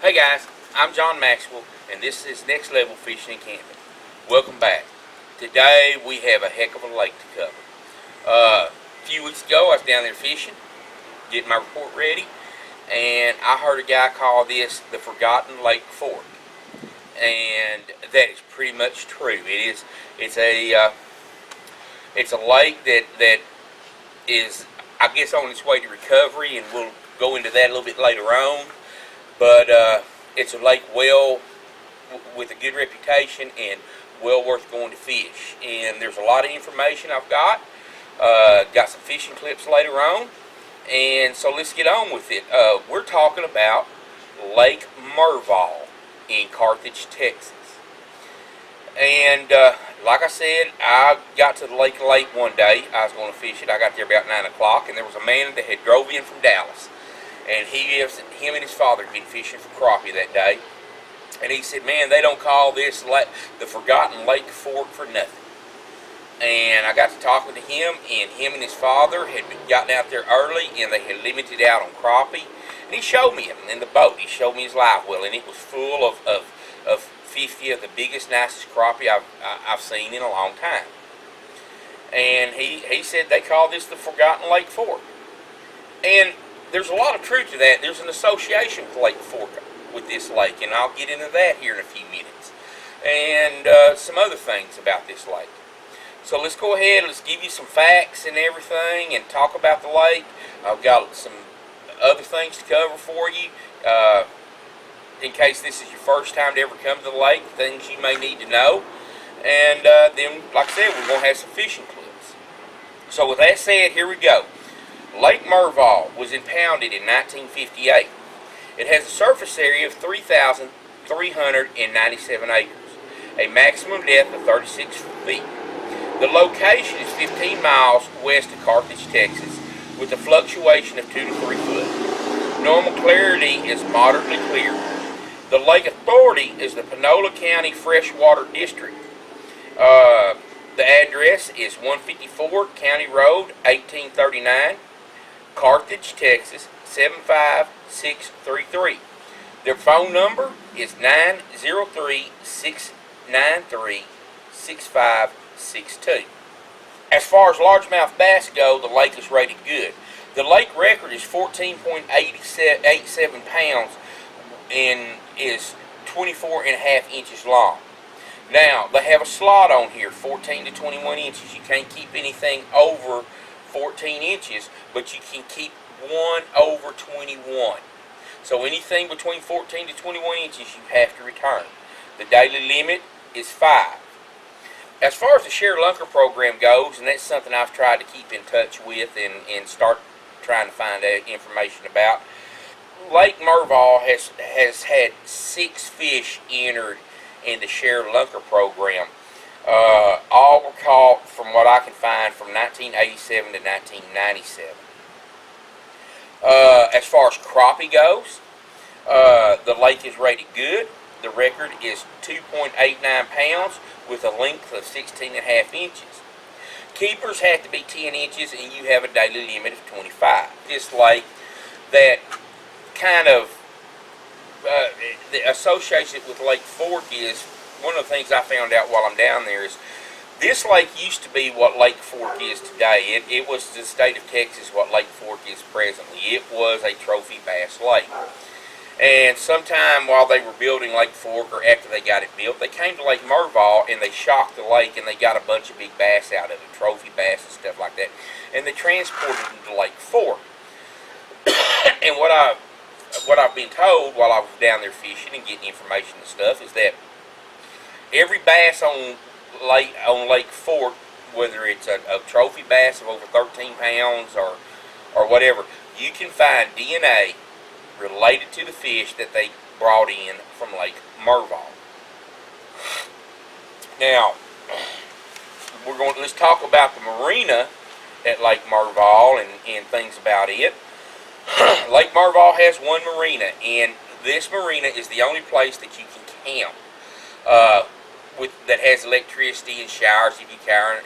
Hey guys, I'm John Maxwell, and this is Next Level Fishing and Camping. Welcome back. Today we have a heck of a lake to cover. A few weeks ago I was down there fishing, getting my report ready, and I heard a guy call this the Forgotten Lake Fork, and that is pretty much true. It's a lake that is, I guess, on its way to recovery, and we'll go into that a little bit later on. But it's a lake with a good reputation and well worth going to fish. And there's a lot of information I've got. Got some fishing clips later on. And so let's get on with it. We're talking about Lake Murvaul in Carthage, Texas. And like I said, I got to the lake late one day. I was going to fish it. I got there about 9 o'clock, and there was a man that had drove in from Dallas. And him and his father had been fishing for crappie that day. And he said, man, they don't call this the Forgotten Lake Fork for nothing. And I got to talking to him and his father had gotten out there early, and they had limited out on crappie. And he showed me him in the boat. He showed me his live well, and it was full of 50 of the biggest, nicest crappie I've seen in a long time. And he said they call this the Forgotten Lake Fork. And there's a lot of truth to that. There's an association with Lake Fork with this lake, and I'll get into that here in a few minutes. And some other things about this lake. So let's go ahead, let's give you some facts and everything and talk about the lake. I've got some other things to cover for you. In case this is your first time to ever come to the lake, things you may need to know. And then, like I said, we're going to have some fishing clips. So with that said, here we go. Lake Murvaul was impounded in 1958. It has a surface area of 3,397 acres, a maximum depth of 36 feet. The location is 15 miles west of Carthage, Texas, with a fluctuation of 2 to 3 foot. Normal clarity is moderately clear. The lake authority is the Panola County Freshwater District. The address is 154 County Road, 1839. Carthage, Texas, 75633. Their phone number is 903-693-6562. As far as largemouth bass go, the lake is rated good. The lake record is 14.87 pounds and is 24.5 inches long. Now, they have a slot on here, 14 to 21 inches. You can't keep anything over 14 inches, but you can keep one over 21. So anything between 14 to 21 inches you have to return. The daily limit is 5. As far as the share lunker program goes, and that's something I've tried to keep in touch with and start trying to find out information about, Lake Murvaul has had 6 fish entered in the share lunker program. All were caught, from what I can find, from 1987 to 1997. As far as crappie goes, the lake is rated good. The record is 2.89 pounds with a length of 16.5 inches. Keepers have to be 10 inches, and you have a daily limit of 25. This lake, that kind of the association with Lake Fork is, one of the things I found out while I'm down there is this lake used to be what Lake Fork is today. It was the state of Texas what Lake Fork is presently. It was a trophy bass lake. And sometime while they were building Lake Fork, or after they got it built, they came to Lake Murvaul and they shocked the lake, and they got a bunch of big bass out of it, trophy bass and stuff like that. And they transported them to Lake Fork. And what I've been told while I was down there fishing and getting information and stuff is that every bass on Lake Fork, whether it's a trophy bass of over 13 pounds or whatever, you can find DNA related to the fish that they brought in from Lake Murvaul. Now, let's talk about the marina at Lake Murvaul and things about it. Lake Murvaul has one marina, and this marina is the only place that you can camp that has electricity and showers if you can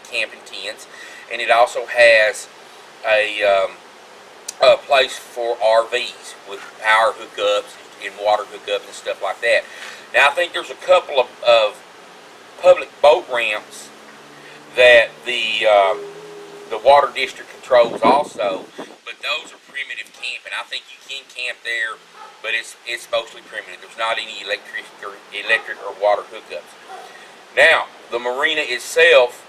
camp in tents, and it also has a place for RVs with power hookups and water hookups and stuff like that. Now, I think there's a couple of public boat ramps that the water district controls also, but those are primitive camping. I think you can camp there, but it's mostly primitive. There's not any electric or water hookups. Now, the marina itself,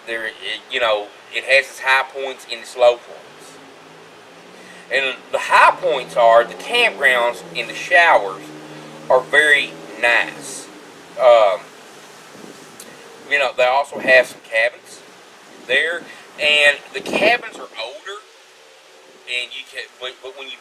it has its high points and its low points. And the high points are the campgrounds and the showers are very nice. They also have some cabins there, and the cabins are older. And when you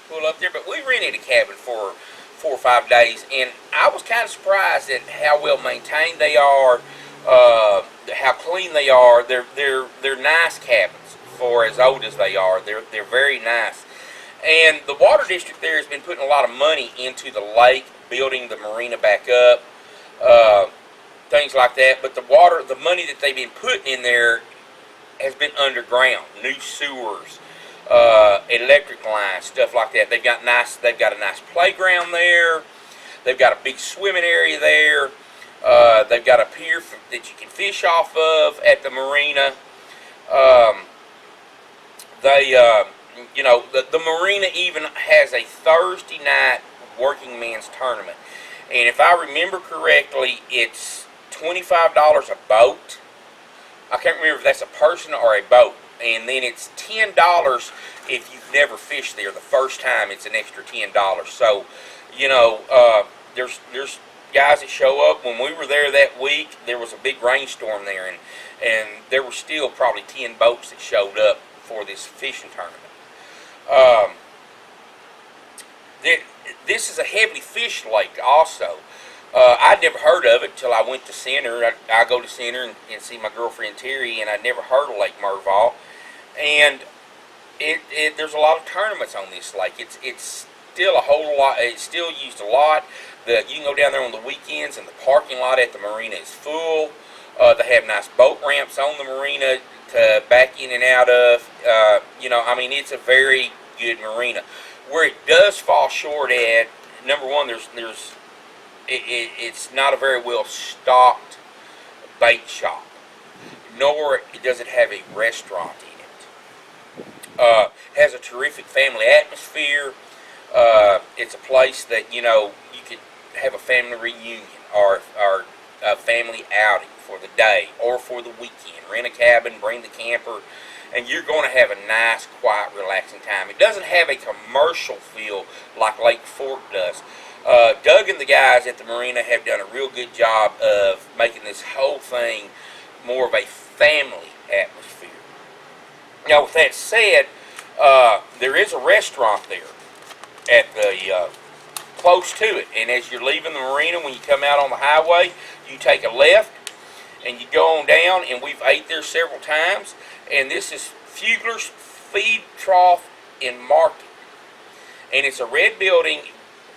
pull up there, but we rented a cabin for 4 or 5 days, and I was kind of surprised at how well maintained they are, how clean they are. They're nice cabins for as old as they are. They're very nice. And the water district there has been putting a lot of money into the lake, building the marina back up, things like that. But the money that they've been putting in there has been underground, new sewers, electric lines, stuff like that. They've got a nice playground there. They've got a big swimming area there. They've got a pier that you can fish off of at the marina. The marina even has a Thursday night working man's tournament, and if I remember correctly, it's $25 a boat. I can't remember if that's a person or a boat. And then it's $10 if you've never fished there. The first time, it's an extra $10. So, there's guys that show up. When we were there that week, there was a big rainstorm there, and there were still probably 10 boats that showed up for this fishing tournament. This is a heavily fished lake also. I'd never heard of it until I went to Center. I go to Center and see my girlfriend Terry, and I'd never heard of Lake Murvaul. And there's a lot of tournaments on this lake. It's still a whole lot. It's still used a lot. You can go down there on the weekends, and the parking lot at the marina is full. They have nice boat ramps on the marina to back in and out of. It's a very good marina. Where it does fall short at, number one, it's not a very well stocked bait shop, nor does it have a restaurant in it. Has a terrific family atmosphere. It's a place that you could have a family reunion or a family outing for the day or for the weekend. Rent a cabin, bring the camper, and you're going to have a nice, quiet, relaxing time. It doesn't have a commercial feel like Lake Fork does. Doug and the guys at the marina have done a real good job of making this whole thing more of a family atmosphere. Now, with that said, there is a restaurant there at the close to it, and as you're leaving the marina, when you come out on the highway, you take a left and you go on down, and we've ate there several times. And this is Fugler's Feed, Trough, and Market, and it's a red building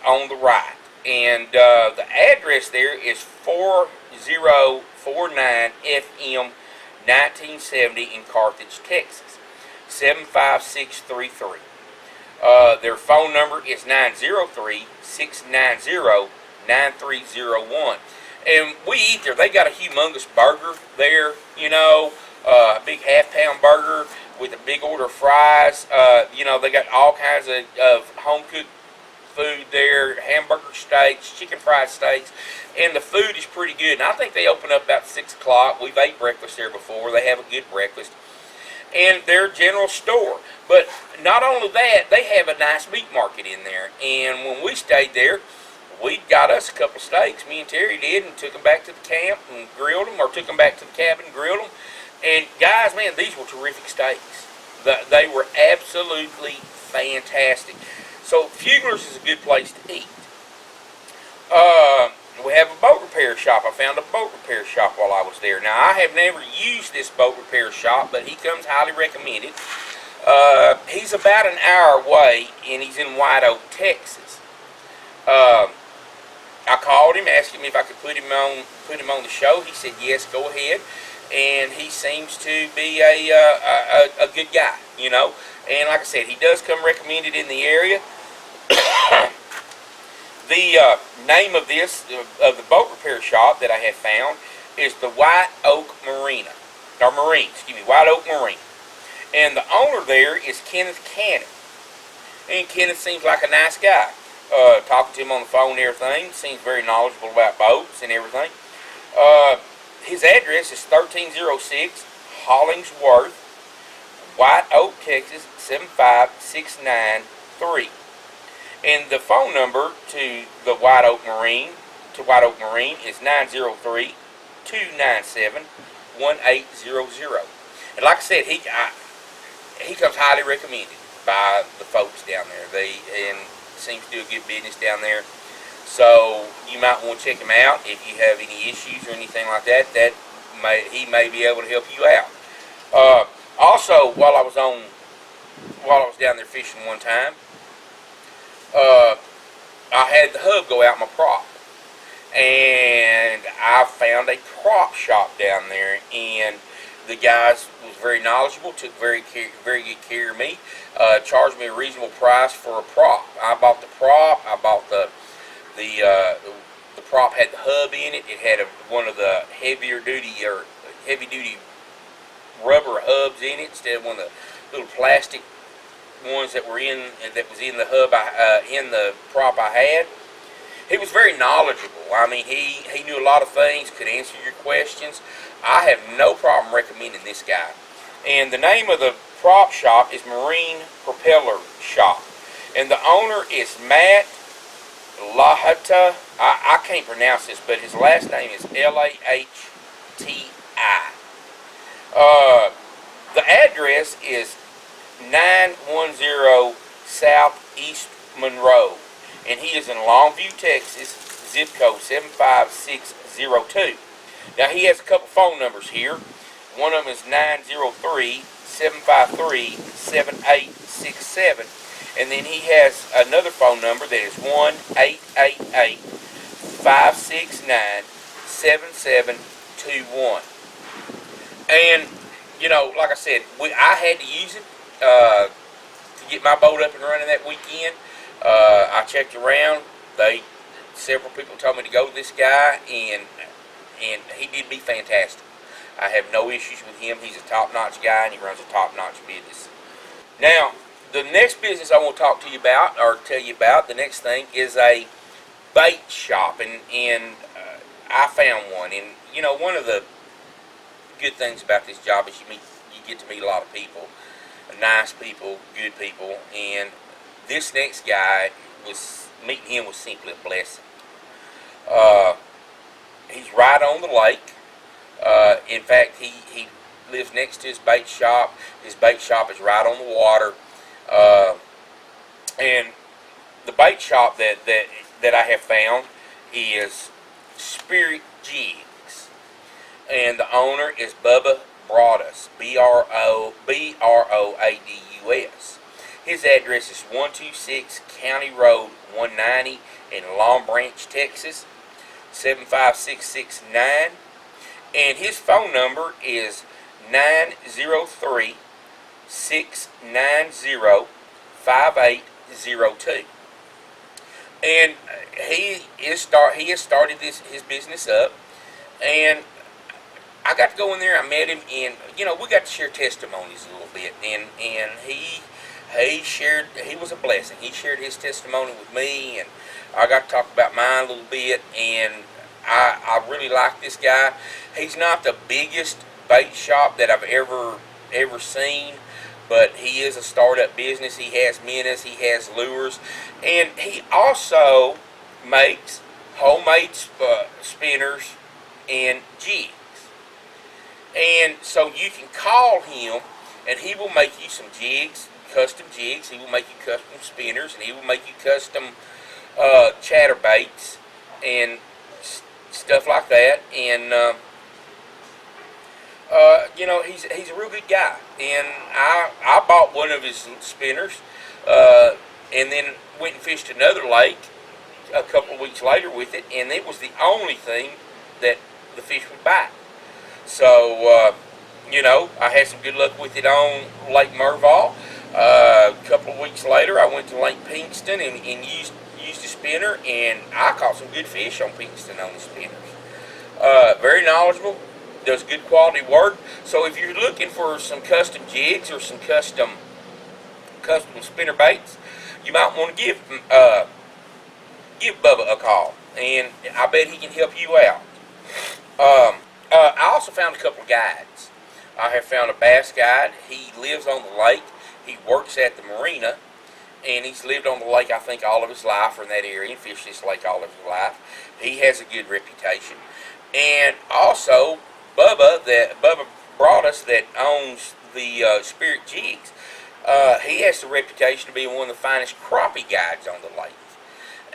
on the right, and the address there is 4049 FM 1970 in Carthage, Texas, 75633. Their phone number is 903-690-9301. And we eat there. They got a humongous burger there, a big half-pound burger with a big order of fries. They got all kinds of home-cooked food there, hamburger steaks, chicken fried steaks, and the food is pretty good. And I think they open up about 6 o'clock. We've ate breakfast there before. They have a good breakfast. And their general store. But not only that, they have a nice meat market in there. And when we stayed there, we got us a couple of steaks. Me and Terry did, and took them back to the camp and grilled them, or took them back to the cabin and grilled them. And guys, man, these were terrific steaks. They were absolutely fantastic. So Fugler's is a good place to eat. We have a boat repair shop. I found a boat repair shop while I was there. Now, I have never used this boat repair shop, but he comes highly recommended. He's about an hour away, and he's in White Oak, Texas. I called him, asked him if I could put him on the show. He said, yes, go ahead. And he seems to be a good guy. you know. And like I said, he does come recommended in the area. The name of the boat repair shop that I have found is the White Oak Marine. White Oak Marine. And the owner there is Kenneth Cannon. And Kenneth seems like a nice guy. Talking to him on the phone and everything, seems very knowledgeable about boats and everything. His address is 1306 Hollingsworth, White Oak, Texas 75693. And the phone number to the White Oak Marine is 903-297-1800. And like I said, he comes highly recommended by the folks down there. And seems to do a good business down there. So you might want to check him out if you have any issues or anything like that. He may be able to help you out. Also, while I was down there fishing one time, I had the hub go out my prop, and I found a prop shop down there, and the guys was very knowledgeable, took very good care of me, charged me a reasonable price for a prop. I bought the prop. I bought the prop had the hub in it. It had one of the heavy duty rubber hubs in it instead of one of the little plastic ones that was in the hub in the prop I had. He was very knowledgeable. I mean, he knew a lot of things, could answer your questions. I have no problem recommending this guy. And the name of the prop shop is Marine Propeller Shop. And the owner is Matt Lahata. I can't pronounce this, but his last name is Lahti. The address is 910 Southeast Monroe. And he is in Longview, Texas, zip code 75602. Now, he has a couple phone numbers here. One of them is 903-753-7867. And then he has another phone number that is 1-888-569-7721. And, you know, like I said, I had to use it to get my boat up and running that weekend. I checked around. Several people told me to go to this guy, and he did me fantastic. I have no issues with him. He's a top-notch guy, and he runs a top-notch business. Now, the next business I want to talk to you about, or tell you about, the next thing is a bait shop, and I found one. And you know, one of the good things about this job is you get to meet a lot of people, nice people, good people, and this next guy meeting him was simply a blessing. He's right on the lake. In fact, he lives next to his bait shop. His bait shop is right on the water. And the bait shop that I have found is Spirit Jigs. And the owner is Bubba Broadus, Broadus. His address is 126 County Road 190 in Long Branch, Texas, 75669. And his phone number is 903-690-5802. And he has started his business up, and I got to go in there. I met him, and you know, we got to share testimonies a little bit, and he was a blessing. He shared his testimony with me, and I got to talk about mine a little bit, and I really like this guy. He's not the biggest bait shop that I've ever seen, but he is a startup business. He has minnows, he has lures, and he also makes homemade spinners and jigs. And so you can call him, and he will make you some jigs, custom jigs. He will make you custom spinners, and he will make you custom chatterbaits and stuff like that. And you know, he's a real good guy. And I bought one of his spinners, and then went and fished another lake a couple of weeks later with it, and it was the only thing that the fish would bite. So I had some good luck with it on Lake Murvaul. A couple of weeks later, I went to Lake Pinkston and used a spinner, and I caught some good fish on Pinkston on the spinners. Very knowledgeable, does good quality work. So if you're looking for some custom jigs or some custom spinner baits, you might want to give Bubba a call, and I bet he can help you out. I also found a couple of guides. I have found a bass guide. He lives on the lake. He works at the marina, and he's lived on the lake, I think, all of his life, or in that area, and fished this lake all of his life. He has a good reputation. And also, Bubba brought us, that owns the Spirit Jigs. He has the reputation to be one of the finest crappie guides on the lake.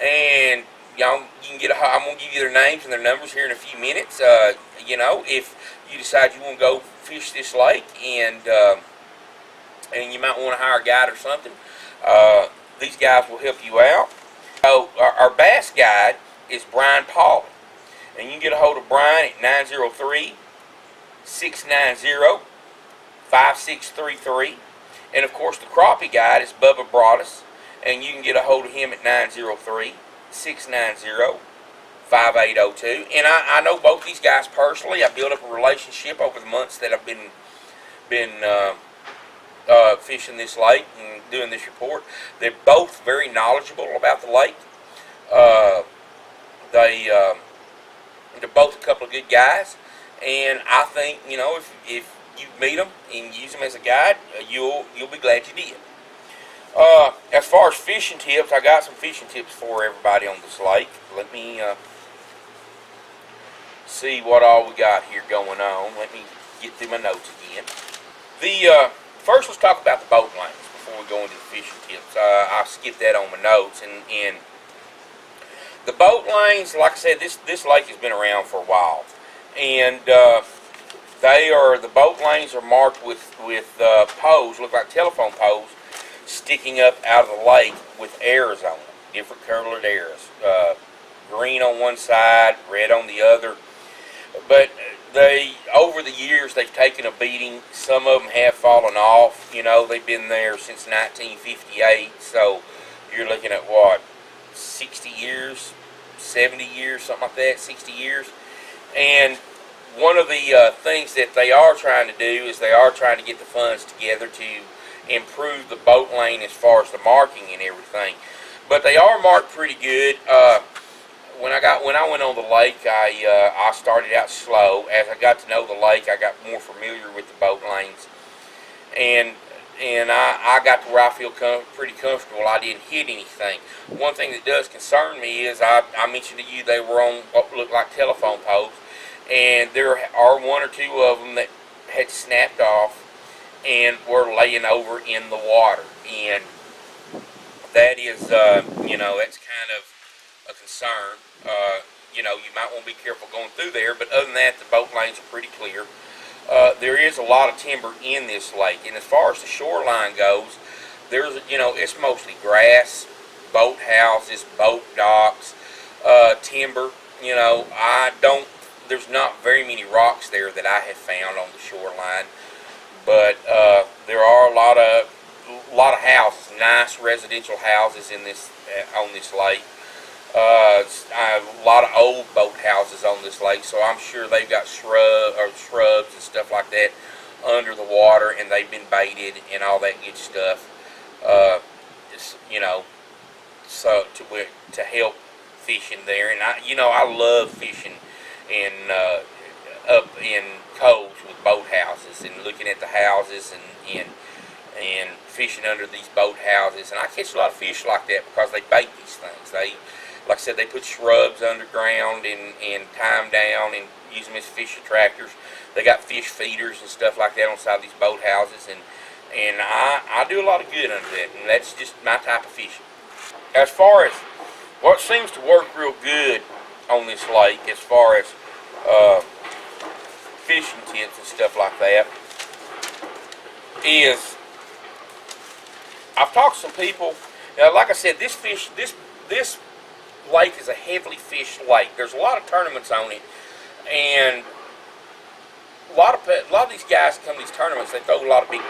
And y'all, you can I'm going to give you their names and their numbers here in a few minutes. If you decide you want to go fish this lake, and you might want to hire a guide or something, these guys will help you out. So our bass guide is Brian Pauley, and you can get a hold of Brian at 903-690-5633. And of course, the crappie guide is Bubba Broadus, and you can get a hold of him at 903-690-5802. And I know both these guys personally. I built up a relationship over the months that I've been fishing this lake and doing this report. They're both very knowledgeable about the lake. They're both a couple of good guys, and I think if you meet them and use them as a guide, you'll be glad you did. As far as fishing tips, I got some fishing tips for everybody on this lake. Let me see what all we got here going on. Let me get through my notes again. First, let's talk about the boat lanes before we go into the fishing tips. I skipped that on my notes, and the boat lanes, like I said, this lake has been around for a while, and the boat lanes are marked with poles, look like telephone poles, sticking up out of the lake with arrows on them, different colored arrows, green on one side, red on the other. But over the years, they've taken a beating. Some of them have fallen off. They've been there since 1958, so you're looking at what, 60 years, 70 years, something like that, 60 years. And one of the things that they are trying to do is they are trying to get the funds together to improve the boat lane as far as the marking and everything. But they are marked pretty good. When I went on the lake, I started out slow. As I got to know the lake, I got more familiar with the boat lanes, and I got to where I feel pretty comfortable. I didn't hit anything. One thing that does concern me is I mentioned to you they were on what looked like telephone poles, and there are one or two of them that had snapped off and were laying over in the water, and that is that's kind of a concern. You might want to be careful going through there, but other than that, the boat lanes are pretty clear. There is a lot of timber in this lake, and as far as the shoreline goes, it's mostly grass, boat houses, boat docks, timber. There's not very many rocks there that I have found on the shoreline, but there are a lot of houses, nice residential houses on this lake. A lot of old boat houses on this lake, so I'm sure they've got shrubs and stuff like that under the water, and they've been baited and all that good stuff. So to help fishing there, and I love fishing up in coves with boat houses and looking at the houses and fishing under these boat houses, and I catch a lot of fish like that because they bait these things. Like I said, they put shrubs underground and tie them down and use them as fish attractors. They got fish feeders and stuff like that on the side of these boat houses, and I do a lot of good under that, and that's just my type of fishing. As far as what seems to work real good on this lake, as far as fishing tips and stuff like that, is I've talked to some people. Now, like I said, this lake is a heavily fished lake. There's a lot of tournaments on it, and a lot of these guys that come to these tournaments, they throw a lot of big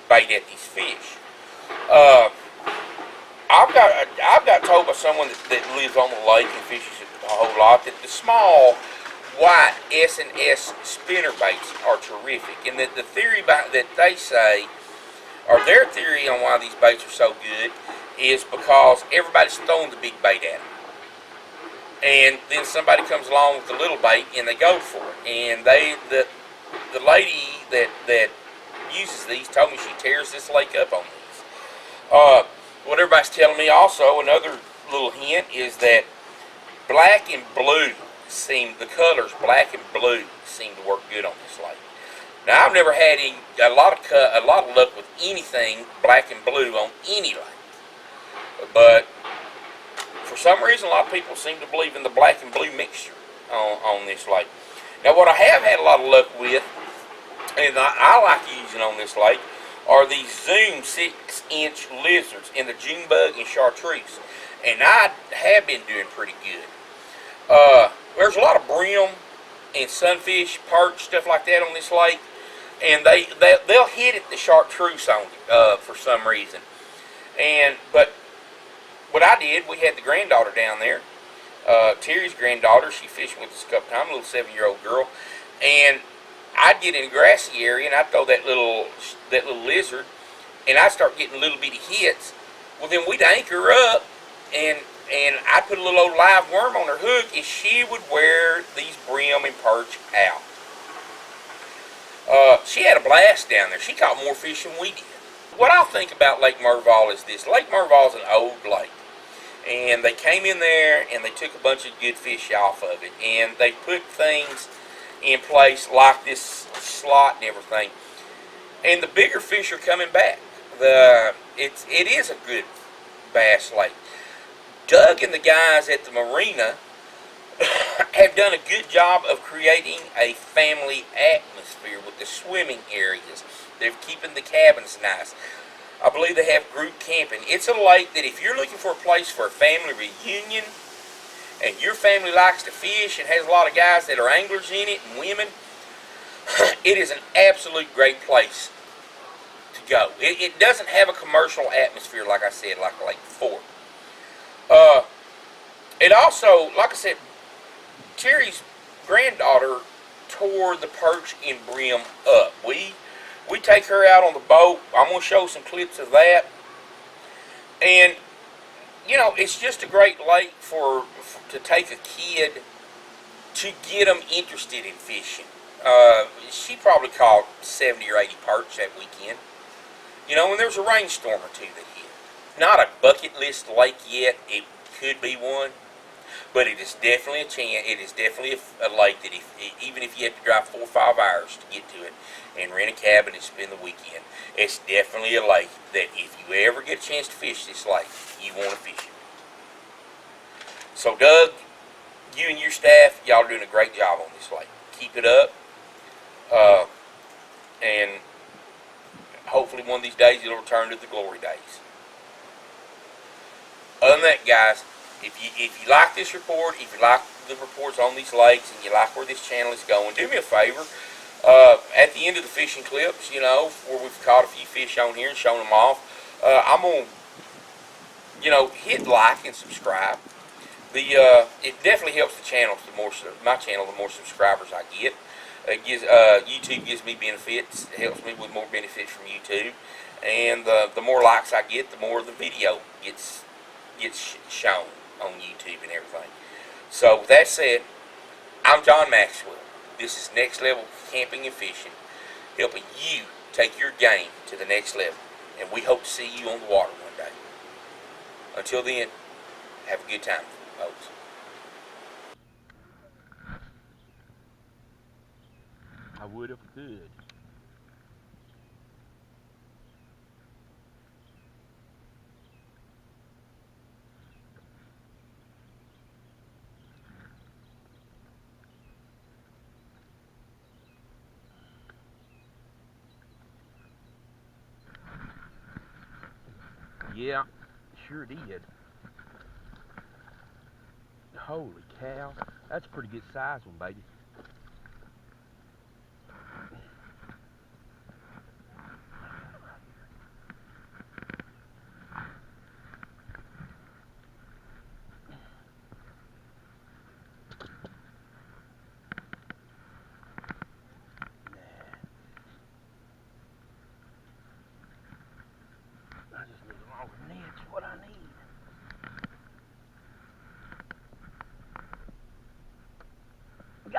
bait at these fish. I've got told by someone that lives on the lake and fishes it a whole lot that the small white S&S spinner baits are terrific, and that the theory that they say, or their theory on why these baits are so good, is because everybody's throwing the big bait at them, and then somebody comes along with the little bait and they go for it. And the lady that uses these told me she tears this lake up on these. What everybody's telling me also, another little hint, is that black and blue the colors black and blue seem to work good on this lake. Now, I've never had a lot of luck with anything black and blue on any lake, but for some reason, a lot of people seem to believe in the black and blue mixture on this lake. Now, what I have had a lot of luck with, and I like using on this lake, are these Zoom 6-inch lizards in the June bug and chartreuse, and I have been doing pretty good. There's a lot of brim and sunfish, perch, stuff like that on this lake, and they'll hit at the chartreuse on it for some reason. But what I did, we had the granddaughter down there, Terry's granddaughter. She fished with us a couple times, a little 7-year-old girl, and I'd get in a grassy area and I'd throw that little lizard, and I'd start getting little bitty hits. Well, then we'd anchor her up, and I'd put a little old live worm on her hook, and she would wear these brim and perch out. She had a blast down there. She caught more fish than we did. What I think about Lake Murvaul is this. Lake Murvaul is an old lake, and they came in there and they took a bunch of good fish off of it, and they put things in place like this slot and everything, and the bigger fish are coming back. It is a good bass lake. Doug and the guys at the marina have done a good job of creating a family atmosphere with the swimming areas. They're keeping the cabins nice. I believe they have group camping. It's a lake that if you're looking for a place for a family reunion, and your family likes to fish and has a lot of guys that are anglers in it and women, it is an absolute great place to go. It doesn't have a commercial atmosphere, like I said, like Lake Fort. It also, like I said, Terry's granddaughter tore the perch and brim up. We take her out on the boat. I'm going to show some clips of that. And, you know, it's just a great lake to take a kid to get them interested in fishing. She probably caught 70 or 80 perch that weekend. You know, and there was a rainstorm or two that hit. Not a bucket list lake yet. It could be one. But it is definitely a chance. It is definitely a lake that even if you have to drive 4 or 5 hours to get to it and rent a cabin and spend the weekend, it's definitely a lake that if you ever get a chance to fish this lake, you want to fish it. So Doug, you and your staff, y'all are doing a great job on this lake. Keep it up, and hopefully one of these days it'll return to the glory days. Other than that, guys, if you like this report, if you like the reports on these lakes, and you like where this channel is going, do me a favor. At the end of the fishing clips, you know, where we've caught a few fish on here and shown them off, I'm going to, you know, hit like and subscribe. It definitely helps the channel. My channel, the more subscribers I get. YouTube gives me benefits. It helps me with more benefits from YouTube. And the more likes I get, the more the video gets shown on YouTube and everything. So with that said, I'm John Maxwell. This is Next Level Camping and Fishing, helping you take your game to the next level. And we hope to see you on the water one day. Until then, have a good time, folks. I would if I could. Yeah, sure did. Holy cow. That's a pretty good size one, baby.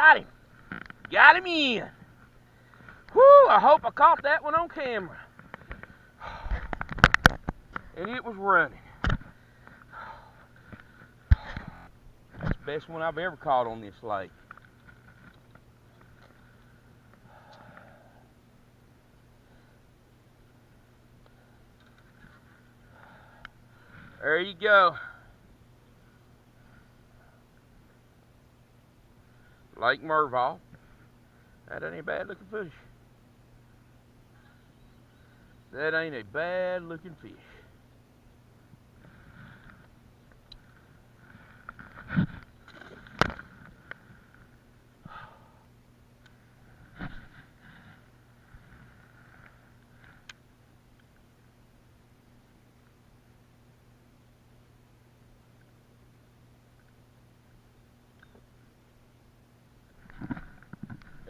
Got him. Got him in. Whoo, I hope I caught that one on camera. And it was running. That's the best one I've ever caught on this lake. There you go. Lake Murvaul. That ain't a bad looking fish. That ain't a bad looking fish.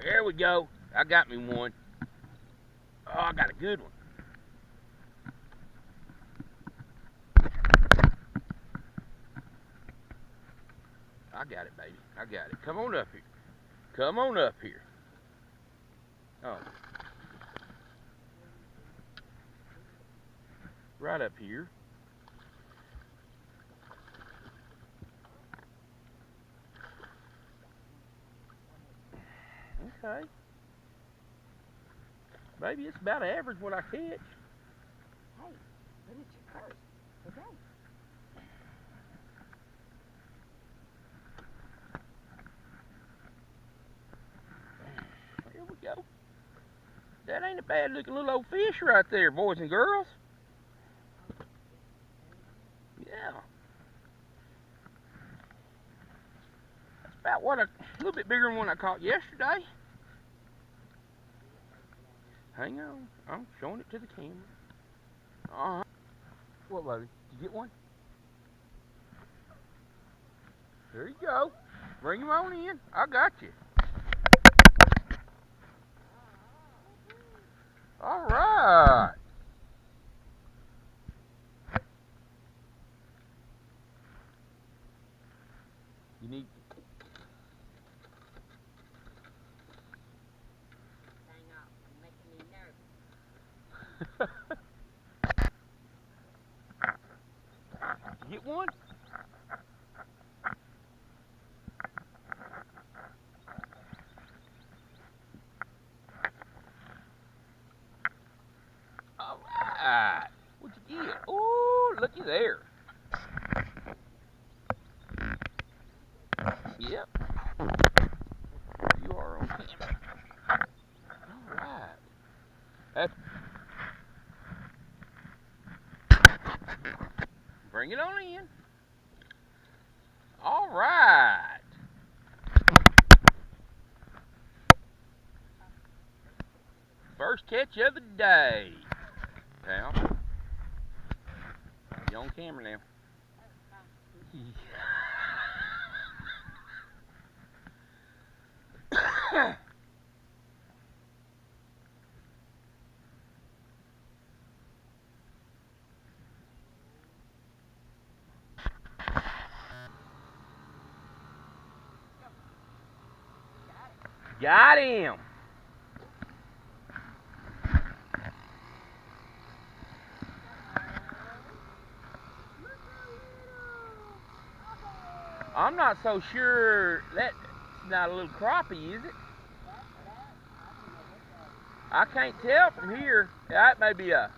There we go. I got me one. Oh, I got a good one. I got it, baby. I got it. Come on up here. Come on up here. Oh. Right up here. Okay. Maybe it's about average what I catch. Hey, but it's your first today. Here we go. That ain't a bad looking little old fish right there, boys and girls. Yeah. That's about what a little bit bigger than one I caught yesterday. Hang on. I'm showing it to the camera. Uh-huh. What, baby? Did you get one? There you go. Bring him on in. I got you. All right. You need... Hang on, you're making me nervous. Did you get one? All right. What'd you get? Oh, looky there. Yep. You are on camera. All right. That's... Bring it on in. All right. First catch of the day. Now, you on camera now. Got him. I'm not so sure that's not a little crappie, is it? I can't tell from here. That may be a...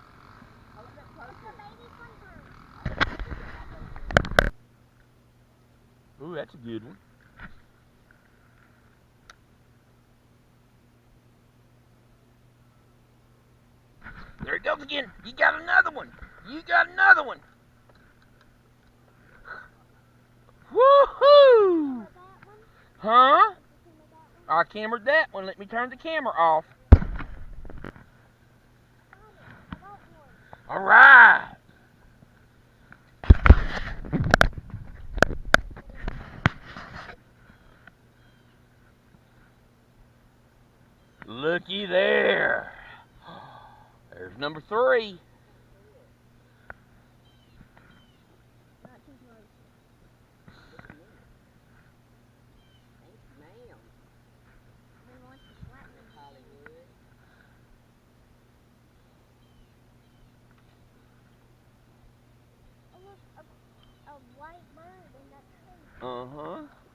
Ooh, that's a good one. There it goes again. You got another one. You got another one. Woohoo! Huh? I cambered that one. Let me turn the camera off. All right. Looky there. There's number 3. white bird in that tree. Uh-huh.